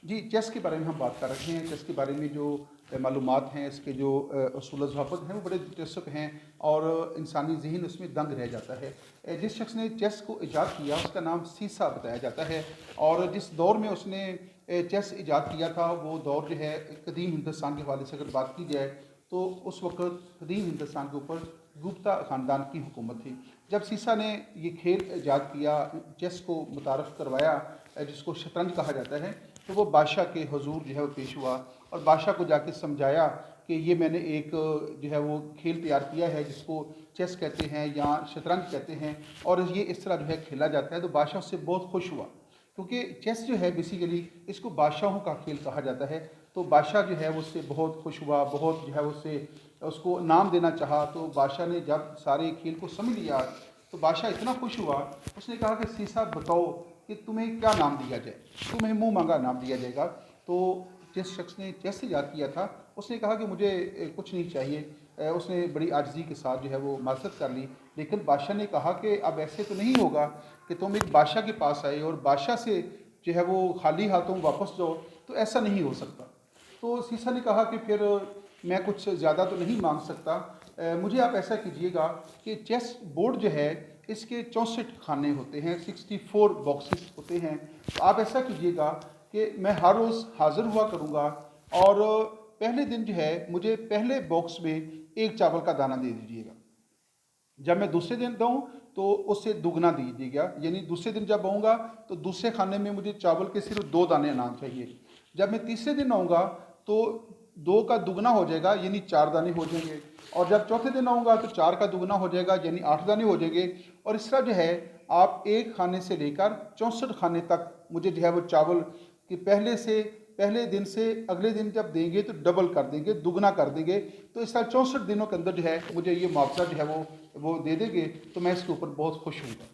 जी, chess के बारे में हम बात कर रहे हैं। चेस के बारे में जो मालूमात हैं, इसके जो उसूल ज़वाबित हैं, वो बड़े दिलचस्प हैं और इंसानी ज़हन उसमें दंग रह जाता है। जिस शख्स ने चेस को ईजाद किया, उसका नाम सीसा बताया जाता है और जिस दौर में उसने चेस ईजाद किया था, वो दौर जो है कदीम हिंदुस्तान के हवाले से अगर बात की जाए, तो उस वक़्त कदीम हिंदुस्तान के ऊपर गुप्ता ख़ानदान की हुकूमत थी। जब सीसा ने ये खेल ईजाद किया, चेस को मुतारफ़ करवाया, जिसको शतरंज कहा जाता है, तो वो बादशाह के हुजूर जो है वो पेश हुआ और बादशाह को जाके समझाया कि ये मैंने एक जो है वो खेल तैयार किया है, जिसको चेस कहते हैं या शतरंज कहते हैं और ये इस तरह जो है खेला जाता है। तो बादशाह उससे बहुत खुश हुआ, क्योंकि चेस जो है बेसिकली इसको बादशाहों का खेल कहा जाता है। तो बादशाह जो है वो उससे बहुत खुश हुआ, बहुत जो है उससे उसको नाम देना चाहा। तो बादशाह ने जब सारे खेल को समझ लिया, तो बादशाह इतना खुश हुआ, उसने कहा कि सीसा बताओ कि तुम्हें क्या नाम दिया जाए, तुम्हें मुंह मांगा नाम दिया जाएगा। तो जिस शख्स ने चेस याद किया था, उसने कहा कि मुझे कुछ नहीं चाहिए। उसने बड़ी आजिज़ी के साथ जो है वो माजरत कर ली, लेकिन बादशाह ने कहा कि अब ऐसे तो नहीं होगा कि तुम एक बादशाह के पास आए और बादशाह से जो है वो खाली हाथों वापस जाओ, तो ऐसा नहीं हो सकता। तो सीसा ने कहा कि फिर मैं कुछ ज़्यादा तो नहीं मांग सकता, मुझे आप ऐसा कीजिएगा कि चेस बोर्ड जो है इसके 64 खाने होते हैं, 64 बॉक्सेस होते हैं। तो आप ऐसा कीजिएगा कि मैं हर रोज़ हाज़िर हुआ करूँगा और पहले दिन जो है मुझे पहले बॉक्स में एक चावल का दाना दे दीजिएगा। जब मैं दूसरे दिन दूँ तो उससे दुगना दीजिएगा, यानी दूसरे दिन जब आऊँगा तो दूसरे खाने में मुझे चावल के सिर्फ 2 दाने अनाज चाहिए। जब मैं तीसरे दिन आऊँगा तो 2 का दुगना हो जाएगा, यानी 4 दाने हो जाएंगे। और जब चौथे दिन आऊँगा तो 4 का दुगना हो जाएगा, यानी 8 दाने हो जाएंगे। और इस तरह जो है आप एक खाने से लेकर 64 खाने तक मुझे जो है वो चावल कि पहले दिन से अगले दिन जब देंगे तो डबल कर देंगे, दुगना कर देंगे। तो इस तरह 64 दिनों के अंदर जो है मुझे ये मुआवजा जो है वो दे देंगे, तो मैं इसके ऊपर बहुत खुश हूँगा।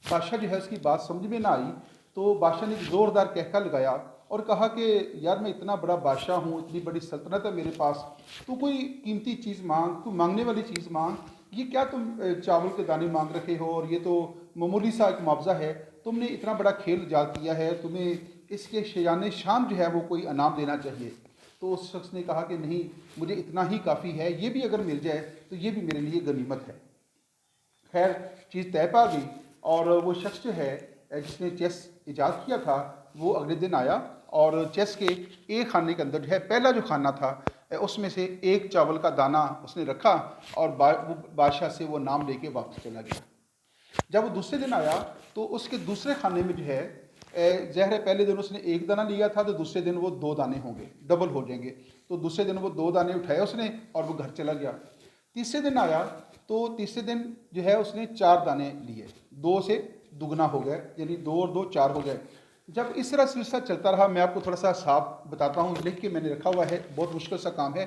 बादशाह जो है उसकी बात समझ में ना आई, तो बादशाह ने एक ज़ोरदार कहका लगाया और कहा कि यार मैं इतना बड़ा बादशाह हूँ, इतनी बड़ी सल्तनत है मेरे पास, तो कोई कीमती चीज़ मांग, कोई मांगने वाली चीज़ मांग। ये क्या तुम चावल के दाने मांग रहे हो और ये तो मामूली सा एक मुआवजा है। तुमने इतना बड़ा खेल ईजाद किया है, तुम्हें इसके शान शान जो है वो कोई इनाम देना चाहिए। तो उस शख्स ने कहा कि नहीं, मुझे इतना ही काफ़ी है, ये भी अगर मिल जाए तो ये भी मेरे लिए गनीमत है। खैर, चीज़ तय पा गई और वो शख्स जो है जिसने चेस ईजाद किया था, वो अगले दिन आया और चेस के एक खाने के अंदर जो है पहला जो खाना था, उसमें से एक चावल का दाना उसने रखा और वो बादशाह से वो नाम लेके वापस चला गया। जब वो दूसरे दिन आया तो उसके दूसरे खाने में जो है ज़हर है, पहले दिन उसने एक दाना लिया था, तो दूसरे दिन वो 2 दाने होंगे, डबल हो जाएंगे। तो दूसरे दिन वो 2 दाने उठाए उसने और वो घर चला गया। तीसरे दिन आया तो तीसरे दिन जो है उसने 4 दाने लिए, 2 से दुगना हो गया, यानी 2 और 2 4 हो गए। जब इस तरह सिलसिला चलता रहा, मैं आपको थोड़ा सा साफ बताता हूँ, लिख के मैंने रखा हुआ है, बहुत मुश्किल सा काम है।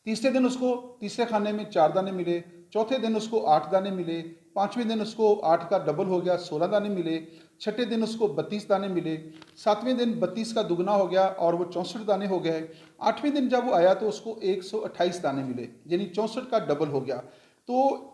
तीसरे दिन उसको तीसरे खाने में 4 दाने मिले, चौथे दिन उसको 8 दाने मिले, पाँचवें दिन उसको 8 का डबल हो गया, 16 दाने मिले, छठे दिन उसको 32 दाने मिले, सातवें दिन 32 का दुगना हो गया और वो 64 दाने हो गए। आठवें दिन जब वो आया तो उसको 128 दाने मिले, यानी 64 का डबल हो गया। तो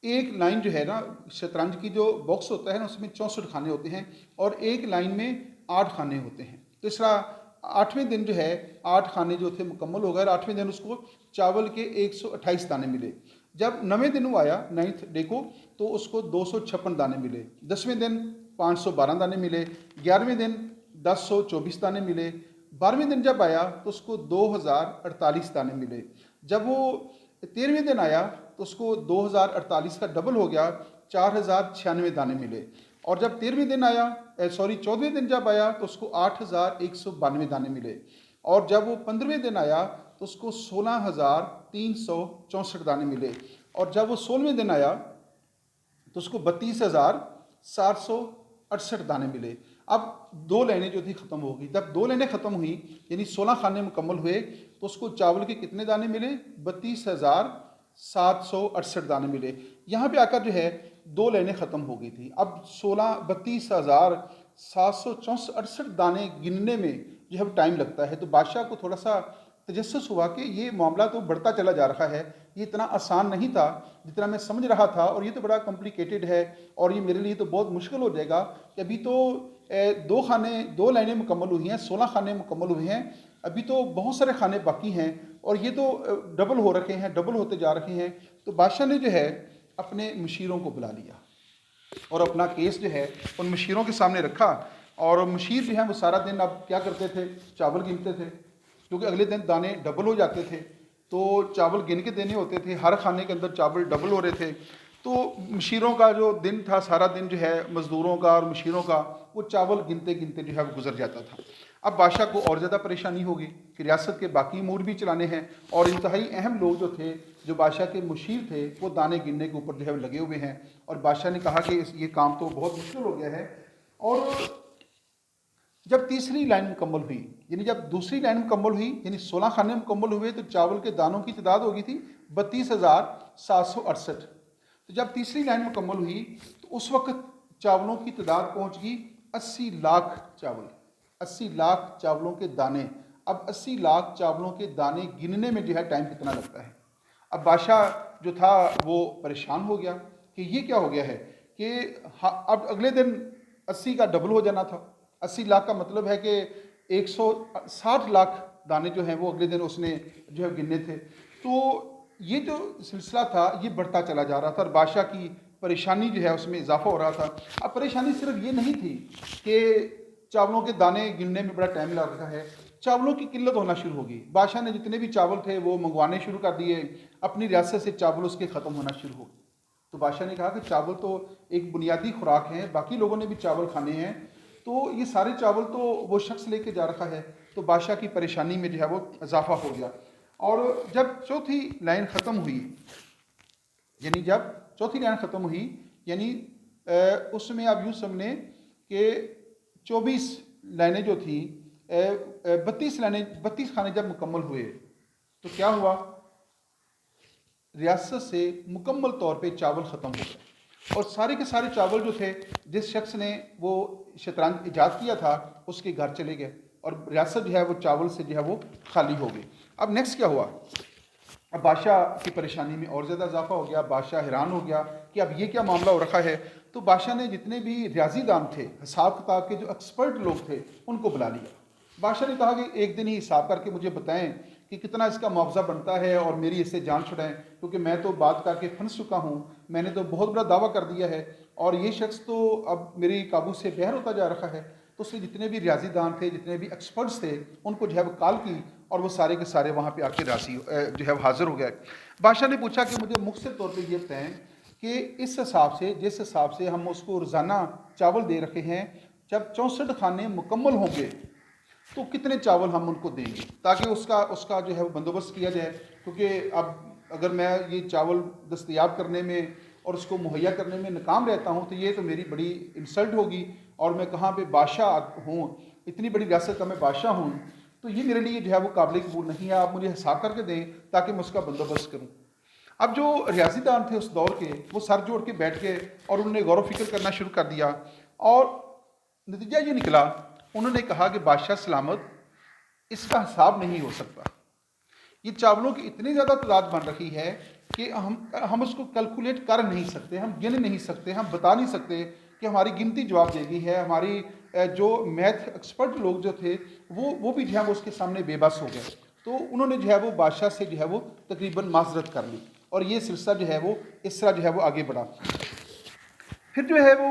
एक लाइन जो है ना, शतरंज की जो बॉक्स होता है ना, उसमें 64 खाने होते हैं और एक लाइन में 8 खाने होते हैं। तो इस तरह आठवें दिन जो है 8 खाने जो थे मुकम्मल हो गए, आठवें दिन उसको चावल के 128 दाने मिले। जब नवें दिन वो आया, 9th डे को, तो उसको 256 दाने मिले। 10वें दिन 512 दाने मिले, 11वें दिन 1024 दाने मिले, 12वें दिन जब आया तो उसको 2048 दाने मिले। जब वो 13वें दिन आया तो उसको 2048 का डबल हो गया, 4096 दाने मिले। और जब 13वें दिन आया, 14वें दिन जब आया तो उसको 8192 दाने मिले। और जब वो 15वें दिन आया तो उसको 16,364 दाने मिले। और जब वो 16वें दिन आया तो उसको 32,768 दाने मिले। अब 2 लाइनें जो थी ख़त्म हो गई। जब 2 लाइनें ख़त्म हुई, यानी 16 खाने मुकम्मल हुए, तो उसको चावल के कितने दाने मिले? 32,768 दाने मिले। यहाँ पे आकर जो है 2 लाइनें ख़त्म हो गई थी। अब 32,768 दाने गिनने में जो है टाइम लगता है। तो बादशाह को थोड़ा सा तजस्सुस हुआ कि ये मामला तो बढ़ता चला जा रहा है, ये इतना आसान नहीं था जितना मैं समझ रहा था, और ये तो बड़ा कॉम्प्लिकेटेड है और ये मेरे लिए तो बहुत मुश्किल हो जाएगा कि अभी तो दो लाइनें मुकम्मल हुई हैं, 16 खाने मुकम्मल हुए हैं, अभी तो बहुत सारे खाने बाकी हैं और ये तो डबल हो रखे हैं, डबल होते जा रहे हैं। तो बादशाह ने जो है अपने मुशीरों को बुला लिया और अपना केस जो है उन मुशीरों के सामने रखा। और मुशीर जो है वो सारा दिन अब क्या करते थे, चावल गिनते थे, क्योंकि अगले दिन दाने डबल हो जाते थे, तो चावल गिन के देने होते थे, हर खाने के अंदर चावल डबल हो रहे थे। तो मुशीरों का जो दिन था, सारा दिन जो है मज़दूरों का और मुशीरों का वो चावल गिनते गिनते जो है वो गुजर जाता था। अब बादशाह को और ज़्यादा परेशानी होगी कि रियासत के बाकी अमूर भी चलाने हैं और इंतहाई अहम लोग जो थे, जो बादशाह के मुशीर थे, वो दाने गिनने के ऊपर जो है लगे हुए हैं। और बादशाह ने कहा कि ये काम तो बहुत मुश्किल हो गया है। और जब तीसरी लाइन मुकम्मल हुई, यानी जब दूसरी लाइन मुकम्मल हुई, यानी 16 खाने मुकम्मल हुए, तो चावल के दानों की तादाद हो गई थी 32,768। तो जब तीसरी लाइन मुकम्मल हुई तो उस वक्त चावलों की तादाद पहुंच गई 80 लाख चावल, 80 लाख चावलों के दाने। अब 80 लाख चावलों के दाने गिनने में जो है टाइम कितना लगता है। अब बादशाह जो था वो परेशान हो गया कि ये क्या हो गया है कि अब अगले दिन 80 का डबल हो जाना था। 80 लाख का मतलब है कि 160 लाख दाने जो हैं वो अगले दिन उसने जो है गिनने थे। तो ये जो सिलसिला था ये बढ़ता चला जा रहा था और बादशाह की परेशानी जो है उसमें इजाफा हो रहा था। अब परेशानी सिर्फ ये नहीं थी कि चावलों के दाने गिनने में बड़ा टाइम लग रहा है, चावलों की किल्लत होना शुरू होगी। बादशाह ने जितने भी चावल थे वो मंगवाने शुरू कर दिए, अपनी रियासत से चावल उसके ख़त्म होना शुरू हो गए। तो बादशाह ने कहा कि चावल तो एक बुनियादी खुराक है, बाकी लोगों ने भी चावल खाने हैं, तो ये सारे चावल तो वो शख्स लेके जा रखा है। तो बादशाह की परेशानी में जो है वो इजाफा हो गया। और जब चौथी लाइन ख़त्म हुई, यानी जब चौथी लाइन ख़त्म हुई, यानी उसमें आप यूँ समझे कि 24 लाइनें जो थी, 32 खाने जब मुकम्मल हुए तो क्या हुआ, रियासत से मुकम्मल तौर पे चावल ख़त्म हो गए और सारे के सारे चावल जो थे, जिस शख्स ने वो शतरंज ईजाद किया था उसके घर चले गए और रियासत जो है वो चावल से जो है वो खाली हो गई। अब नेक्स्ट क्या हुआ, अब बादशाह की परेशानी में और ज़्यादा इजाफा हो गया। बादशाह हैरान हो गया कि अब ये क्या मामला हो रखा है। तो बादशाह ने जितने भी रियाजीदान थे, हिसाब किताब के जो एक्सपर्ट लोग थे, उनको बुला लिया। बादशाह ने कहा कि एक दिन ही हिसाब करके मुझे बताएं कि कितना इसका मुआवजा बनता है और मेरी इससे जान छुड़ाएं, क्योंकि मैं तो बात करके फंस चुका हूँ, मैंने तो बहुत बड़ा दावा कर दिया है और ये शख्स तो अब मेरे काबू से बाहर होता जा रहा है। तो उसने जितने भी रियाजीदान थे, जितने भी एक्सपर्ट्स थे, उनको जो है वो कॉल की और वो सारे के सारे वहाँ पे आके राजी जो है हाजिर हो गए। बादशाह ने पूछा कि मुझे मुख्तसर तौर पे ये बताएं कि इस हिसाब से, जिस हिसाब से हम उसको रोज़ाना चावल दे रखे हैं, जब 64 खाने मुकम्मल होंगे तो कितने चावल हम उनको देंगे, ताकि उसका जो है वो बंदोबस्त किया जाए। क्योंकि अब अगर मैं ये चावल दस्तयाब करने में और उसको मुहैया करने में नाकाम रहता हूँ तो ये तो मेरी बड़ी इंसल्ट होगी और मैं कहाँ पे बादशाह हूँ, इतनी बड़ी रियासत का मैं बादशाह हूँ, तो ये मेरे लिए जो है वो काबिल कबूल नहीं है। आप मुझे हिसाब करके दें ताकि मैं उसका बंदोबस्त करूँ। अब जो रियाजीदान थे उस दौर के, वो सर जोड़ के बैठ गए और उन्होंने गौर फिक्र करना शुरू कर दिया और नतीजा ये निकला, उन्होंने कहा कि बादशाह सलामत, इसका हिसाब नहीं हो सकता। ये चावलों की इतनी ज़्यादा तादाद बन रही है कि हम उसको कैलकुलेट कर नहीं सकते, हम गिन नहीं सकते, हम बता नहीं सकते कि हमारी गिनती जवाब देगी है। हमारी जो मैथ एक्सपर्ट लोग जो थे वो भी जो है वो उसके सामने बेबस हो गए। तो उन्होंने जो है वो बादशाह से जो है वो तकरीबन माजरत कर ली और ये सिलसिला जो है वो इस तरह जो है वो आगे बढ़ा। फिर जो है वो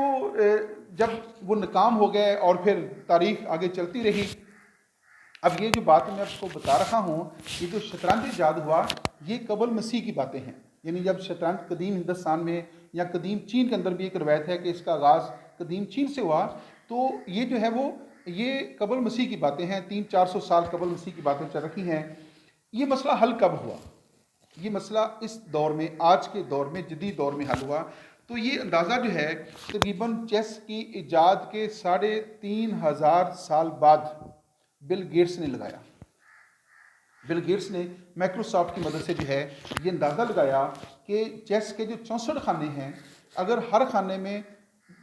जब वो नाकाम हो गए और फिर तारीख आगे चलती रही। अब ये जो बात मैं आपको बता रहा हूँ, ये जो शतरंज ईजाद हुआ ये कबल मसीह की बातें हैं। यानी जब शतरंज कदीम हिंदुस्तान में या कदीम चीन के अंदर भी एक रवायत है कि इसका आगाज़ कदीम चीन से हुआ, तो ये जो है वो ये कबल मसीह की बातें हैं, 300-400 साल कबल मसीह की बातें चल रही हैं। ये मसला हल कब हुआ, ये मसला इस दौर में, आज के दौर में, जदीद दौर में हल हुआ। तो ये अंदाज़ा जो है तकरीबन चेस की ईजाद के 3,500 साल बाद बिल गेट्स ने लगाया। बिल गेट्स ने माइक्रोसॉफ्ट की मदद से जो है ये अंदाज़ा लगाया कि चेस के जो 64 खाने हैं, अगर हर खाने में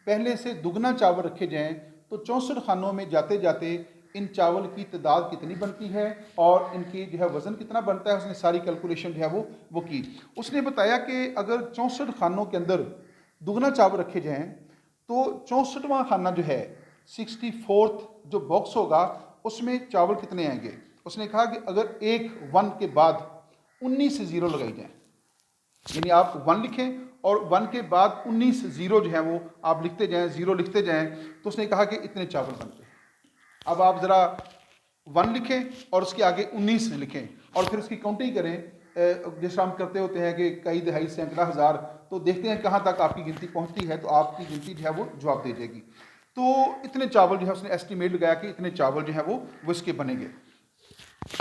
पहले से दुगना चावल रखे जाएं तो 64 खानों में जाते जाते इन चावल की तादाद कितनी बनती है और इनकी जो है वज़न कितना बनता है। उसने सारी कैलकुलेशन जो है वो की। उसने बताया कि अगर 64 खानों के अंदर दुगना चावल रखे जाएं तो 64वां खाना जो है 64th जो बॉक्स होगा उसमें चावल कितने आएंगे। उसने कहा कि अगर एक 1 के बाद 19 ज़ीरो लगाई जाए, यानी आप 1 लिखें और 1 के बाद 19 ज़ीरो जो है वो आप लिखते जाएं, ज़ीरो लिखते जाएं, तो उसने कहा कि इतने चावल बनते हैं। अब आप ज़रा 1 लिखें और उसके आगे 19 लिखें और फिर उसकी काउंटिंग करें, जैसे हम करते होते हैं कि कई दहाई सैकड़ा हज़ार, तो देखते हैं कहाँ तक आपकी गिनती पहुँचती है, तो आपकी गिनती जो है वो जवाब दे देगी। तो इतने चावल जो है उसने एस्टिमेट लगाया कि इतने चावल जो है वो इसके बनेंगे।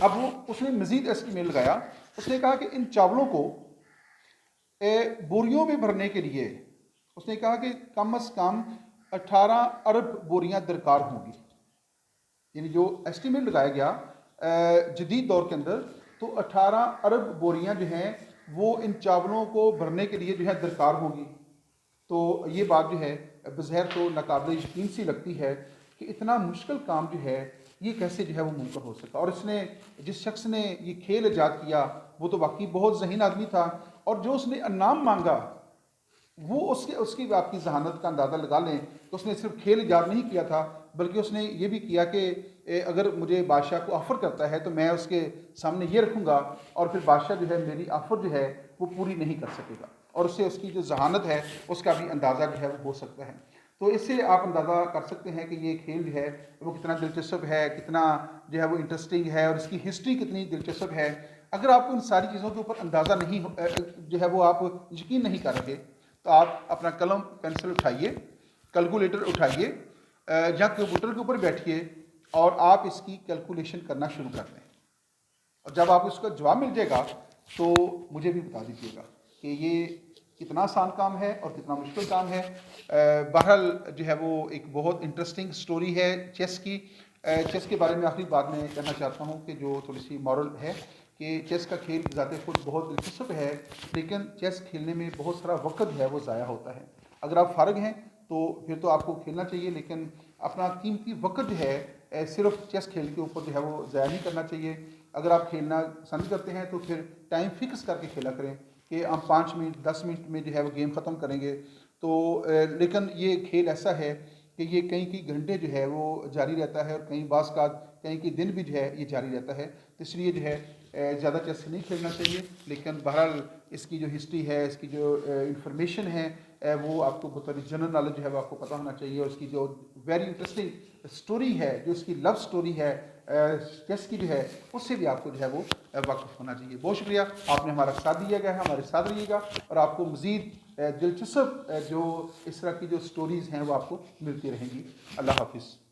अब वो उसने मज़ीद एस्टिमेट लगाया, उसने कहा कि इन चावलों को बोरियों में भरने के लिए उसने कहा कि कम से कम 18 अरब बोरियां दरकार होंगी। यानी जो एस्टिमेट लगाया गया जदीद दौर के अंदर, तो 18 अरब बोरियां जो हैं वो इन चावलों को भरने के लिए जो है दरकार होगी। तो ये बात जो है बज़ाहिर तो नाकाबिल यकीन सी लगती है कि इतना मुश्किल काम जो है ये कैसे जो है वो मुमकिन हो सका। और इसने जिस शख्स ने ये खेल ईजाद किया वो तो वाकई बहुत ज़हीन आदमी था, और जो उसने इनाम मांगा वो उसकी आपकी जहानत का अंदाज़ा लगा लें तो उसने सिर्फ खेल ईजाद नहीं किया था, बल्कि उसने ये भी किया कि अगर मुझे बादशाह को ऑफ़र करता है तो मैं उसके सामने ये रखूँगा और फिर बादशाह जो है मेरी ऑफ़र जो है वो पूरी नहीं कर सकेगा, और उससे उसकी जो जहानत है उसका भी अंदाज़ा जो है वो हो सकता है। तो इससे आप अंदाज़ा कर सकते हैं कि ये खेल जो है वो कितना दिलचस्प है, कितना जो है वो इंटरेस्टिंग है, और इसकी हिस्ट्री कितनी दिलचस्प है। अगर आपको इन सारी चीज़ों के ऊपर अंदाज़ा नहीं जो है वो आप यकीन नहीं कर रहे, तो आप अपना कलम पेंसिल उठाइए, कैलकुलेटर उठाइए या कंप्यूटर के ऊपर बैठिए और आप इसकी कैलकुलेशन करना शुरू कर दें, और जब आपको इसका जवाब मिल जाएगा तो मुझे भी बता दीजिएगा कि ये कितना आसान काम है और कितना मुश्किल काम है। बहरहाल जो है वो एक बहुत इंटरेस्टिंग स्टोरी है चेस की। चेस के बारे में आखिरी बात मैं कहना चाहता हूँ कि जो थोड़ी सी मॉरल है कि चेस का खेल ज़ाते खुद बहुत दिलचस्प है, लेकिन चेस खेलने में बहुत सारा वक्त है वो ज़ाया होता है। अगर आप फारग हैं तो फिर तो आपको खेलना चाहिए, लेकिन अपना कीमती वक्त जो है सिर्फ चेस खेल के ऊपर जो है वो ज़ाया नहीं करना चाहिए। अगर आप खेलना पसंद करते हैं तो फिर टाइम फिक्स करके खेला करें कि हम 5 मिनट 10 मिनट में जो है वो गेम ख़त्म करेंगे। तो लेकिन ये खेल ऐसा है कि ये कई घंटे जो है वो जारी रहता है, और कई बाज़ का कई दिन भी जो है ये जारी रहता है। तो इसलिए जो है ज़्यादा चेस नहीं खेलना चाहिए, लेकिन बहरहाल इसकी जो हिस्ट्री है, इसकी जो इंफॉर्मेशन है वो आपको बतौर जनरल नॉलेज जो है वो आपको पता होना चाहिए। और इसकी जो वेरी इंटरेस्टिंग स्टोरी है, जो इसकी लव स्टोरी है चेस की जो है, उससे भी आपको जो है वो वाकिफ़ होना चाहिए। बहुत शुक्रिया, आपने हमारा साथ दिया गया है, हमारे साथ रहिएगा और आपको मज़ीद दिलचस्प जो इस तरह की जो स्टोरीज़ हैं वो आपको मिलती रहेंगी। अल्लाह हाफिज़।